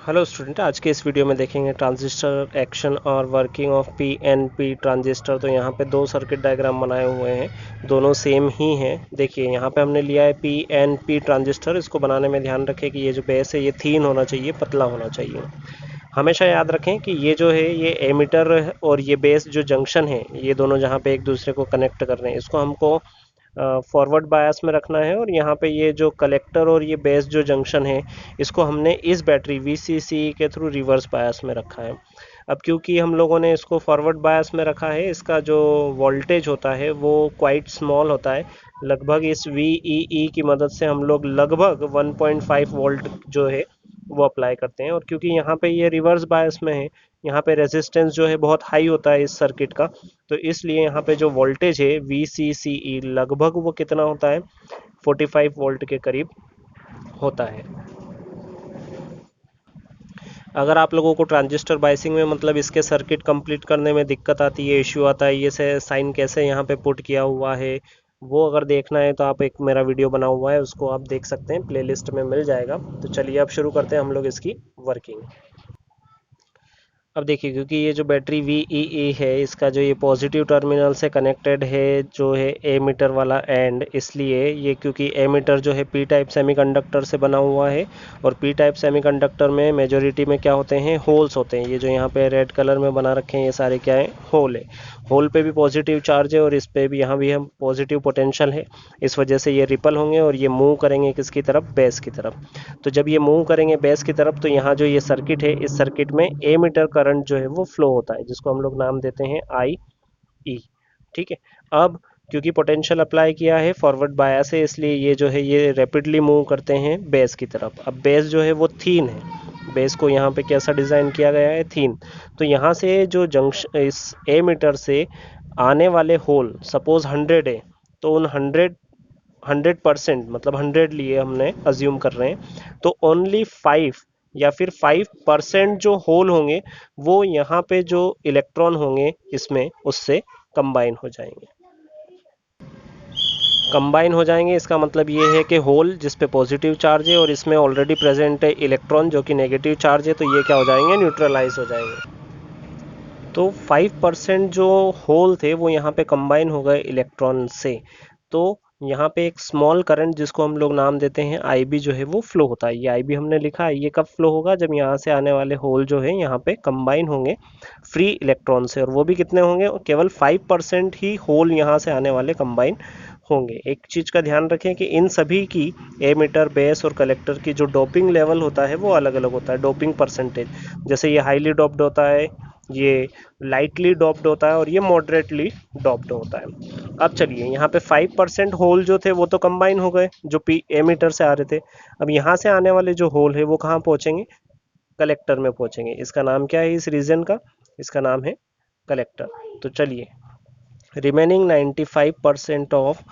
Hello student, आज के इस वीडियो में देखेंगे ट्रांजिस्टर एक्शन और वर्किंग ऑफ पीएनपी ट्रांजिस्टर। तो यहाँ पे दो सर्किट डायग्राम बनाए हुए हैं, दोनों सेम ही हैं। देखिए यहाँ पे हमने लिया है पीएनपी ट्रांजिस्टर। इसको बनाने में ध्यान रखें कि ये जो बेस है ये थीन होना चाहिए, पतला होना चाहिए। हमेशा याद रखें कि ये जो है ये एमिटर और ये बेस जो जंक्शन है, ये दोनों जहाँ पे एक दूसरे को कनेक्ट कर रहे हैं, इसको हमको फॉरवर्ड बायस में रखना है। और यहाँ पे ये जो कलेक्टर और ये बेस जो जंक्शन है, इसको हमने इस बैटरी VCC के थ्रू रिवर्स बायस में रखा है। अब क्योंकि हम लोगों ने इसको फॉरवर्ड बायस में रखा है, इसका जो वोल्टेज होता है वो क्वाइट स्मॉल होता है। लगभग इस VEE की मदद से हम लोग लगभग 1.5 वोल्ट जो है वो अप्लाई करते हैं। और क्योंकि यहाँ पे ये रिवर्स बायस में है, यहाँ पे रेजिस्टेंस जो है बहुत हाई होता है इस सर्किट का, तो इसलिए यहाँ पे जो वोल्टेज है VCCE लगभग वो कितना होता है, 45 वोल्ट के करीब होता है। अगर आप लोगों को ट्रांजिस्टर बायसिंग में मतलब इसके सर्किट कंप्लीट करने में दिक्कत आती है, इश्यू आता है, ये से साइन कैसे यहाँ पे पुट किया हुआ है, वो अगर देखना है तो आप एक मेरा वीडियो बना हुआ है, उसको आप देख सकते हैं, प्लेलिस्ट में मिल जाएगा। तो चलिए अब शुरू करते हैं हम लोग इसकी वर्किंग। अब देखिए, क्योंकि ये जो बैटरी VEE है, इसका जो ये पॉजिटिव टर्मिनल से कनेक्टेड है जो है एमीटर वाला एंड, इसलिए ये क्योंकि एमीटर जो है पी टाइप सेमीकंडक्टर से बना हुआ है, और पी टाइप सेमीकंडक्टर में मेजोरिटी में क्या होते हैं, होल्स होते हैं। ये जो यहाँ पे रेड कलर में बना रखे हैं ये सारे क्या है, होल है। होल पे भी पॉजिटिव चार्ज है और इस पे भी, यहाँ भी हम पॉजिटिव पोटेंशियल है। इस वजह से ये रिपल होंगे और ये मूव करेंगे किसकी तरफ, बेस की तरफ। तो जब ये मूव करेंगे बेस की तरफ, तो यहाँ जो ये सर्किट है, इस सर्किट में एमीटर करंट जो है वो फ्लो होता है, जिसको हम लोग नाम देते हैं IE। ठीक है। अब क्योंकि पोटेंशियल अप्लाई किया है फॉरवर्ड बायस है, इसलिए ये जो है ये रैपिडली मूव करते हैं बेस की तरफ। अब बेस जो है वो थीन है, बेस को यहाँ पे कैसा डिज़ाइन किया गया है, थीन। तो यहाँ से जो जंक्शन, इस एमीटर से आने वाले होल सपोज 100 है, तो उन 100% मतलब 100 लिए हमने अज्यूम कर रहे हैं, तो ओनली 5 या फिर 5% जो होल होंगे वो यहाँ पे जो इलेक्ट्रॉन होंगे इसमें, उससे कंबाइन हो जाएंगे। कंबाइन हो जाएंगे इसका मतलब ये है कि होल जिस पे पॉजिटिव चार्ज है और इसमें ऑलरेडी प्रेजेंट है इलेक्ट्रॉन जो कि नेगेटिव चार्ज है, तो ये क्या हो जाएंगे, न्यूट्रलाइज हो जाएंगे। तो 5% जो होल थे वो यहाँ पे कंबाइन हो गए इलेक्ट्रॉन से। तो यहाँ पे एक स्मॉल करंट जिसको हम लोग नाम देते हैं IB जो है वो फ्लो होता है। ये IB हमने लिखा है, ये कब फ्लो होगा, जब यहाँ से आने वाले होल जो है यहाँ पे कंबाइन होंगे फ्री इलेक्ट्रॉन से। और वो भी कितने होंगे, केवल 5% ही होल यहाँ से आने वाले कंबाइन होंगे। एक चीज का ध्यान रखें कि इन सभी की, एमीटर, बेस और कलेक्टर की जो डोपिंग लेवल होता है वो अलग अलग होता है, डोपिंग परसेंटेज। जैसे ये हाईली डोप्ड होता है, ये लाइटली डॉप्ड होता है और ये मॉडरेटली डॉप्ड होता है। अब चलिए, यहाँ पे 5% होल जो थे वो तो कंबाइन हो गए, जो पी एमीटर से आ रहे थे। अब यहाँ से आने वाले जो होल है वो कहाँ पहुंचेंगे, कलेक्टर में पहुंचेंगे। इसका नाम क्या है इस रीजन का, इसका नाम है कलेक्टर। तो चलिए, remaining 95% of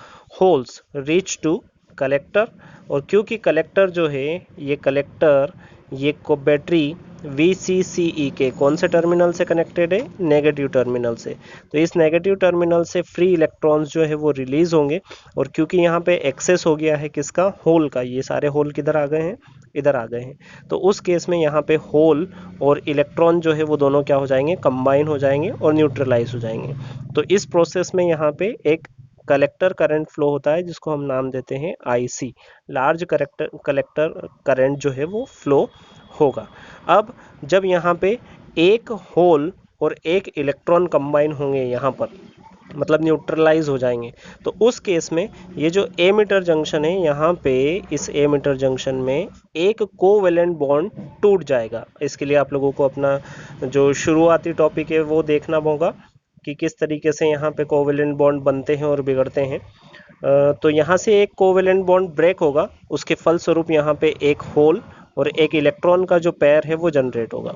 holes reach to collector. और क्योंकि कलेक्टर जो है, ये कलेक्टर, ये को बैटरी VCCE के कौन से टर्मिनल से कनेक्टेड है, नेगेटिव टर्मिनल से। तो इस नेगेटिव टर्मिनल से फ्री इलेक्ट्रॉन्स जो है वो रिलीज होंगे। और क्योंकि यहाँ पे एक्सेस हो गया है किसका, होल का, ये सारे होल किधर आ गए हैं, इधर आ गए हैं। तो उस केस में यहाँ पे होल और इलेक्ट्रॉन जो है वो दोनों क्या हो जाएंगे, कंबाइन हो जाएंगे और न्यूट्रलाइज हो जाएंगे। तो इस प्रोसेस में यहाँ पे एक कलेक्टर करंट फ्लो होता है जिसको हम नाम देते हैं IC, लार्ज कलेक्टर करंट जो है वो फ्लो होगा। अब जब यहाँ पे एक होल और एक इलेक्ट्रॉन कंबाइन होंगे यहाँ पर, मतलब न्यूट्रलाइज हो जाएंगे, तो उस केस में ये जो एमीटर जंक्शन है, यहाँ पे इस एमीटर जंक्शन में एक कोवेलेंट बॉन्ड टूट जाएगा। इसके लिए आप लोगों को अपना जो शुरुआती टॉपिक है वो देखना होगा कि किस तरीके से यहाँ पे कोवेलेंट बॉन्ड बनते हैं और बिगड़ते हैं। तो यहाँ से एक कोवेलेंट बॉन्ड ब्रेक होगा, उसके फलस्वरूप यहाँ पे एक होल और एक इलेक्ट्रॉन का जो पेयर है वो जनरेट होगा।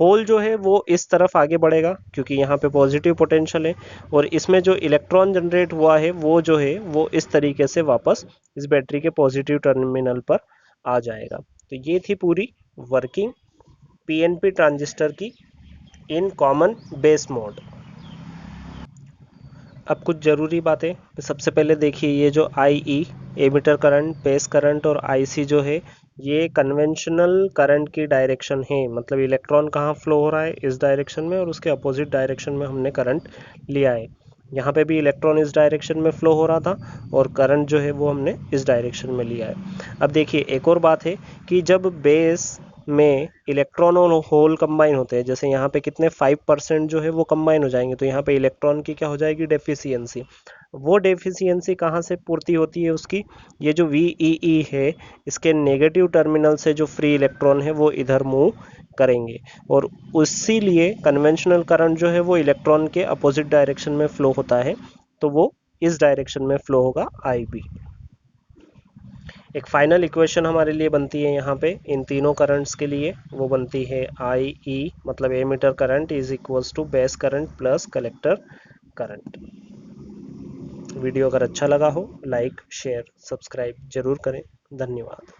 होल जो है वो इस तरफ आगे बढ़ेगा क्योंकि यहाँ पे पॉजिटिव पोटेंशियल है, और इसमें जो इलेक्ट्रॉन जनरेट हुआ है वो जो है वो इस तरीके से वापस इस बैटरी के पॉजिटिव टर्मिनल पर आ जाएगा। तो ये थी पूरी वर्किंग PNP ट्रांजिस्टर की इन कॉमन बेस मोड। अब कुछ ज़रूरी बातें। सबसे पहले देखिए, ये जो IE emitter current, base current और IC जो है, ये कन्वेंशनल करंट की डायरेक्शन है, मतलब इलेक्ट्रॉन कहाँ फ्लो हो रहा है, इस डायरेक्शन में, और उसके अपोजिट डायरेक्शन में हमने करंट लिया है। यहाँ पे भी इलेक्ट्रॉन इस डायरेक्शन में फ्लो हो रहा था और करंट जो है वो हमने इस डायरेक्शन में लिया है। अब देखिए एक और बात है कि जब बेस में इलेक्ट्रॉन और होल कंबाइन होते हैं, जैसे यहाँ पे कितने 5% जो है वो कंबाइन हो जाएंगे, तो यहाँ पे इलेक्ट्रॉन की क्या हो जाएगी, डेफिशिएंसी। वो डेफिशिएंसी कहाँ से पूर्ति होती है उसकी, ये जो VEE है, इसके नेगेटिव टर्मिनल से जो फ्री इलेक्ट्रॉन है वो इधर मूव करेंगे, और उसी लिए कन्वेंशनल करंट जो है वो इलेक्ट्रॉन के अपोजिट डायरेक्शन में फ्लो होता है, तो वो इस डायरेक्शन में फ्लो होगा IB। एक फाइनल इक्वेशन हमारे लिए बनती है यहाँ पे इन तीनों करंट्स के लिए, वो बनती है IE मतलब emitter current is equals to base current plus collector current. Video अगर अच्छा लगा हो लाइक शेयर सब्सक्राइब जरूर करें। धन्यवाद।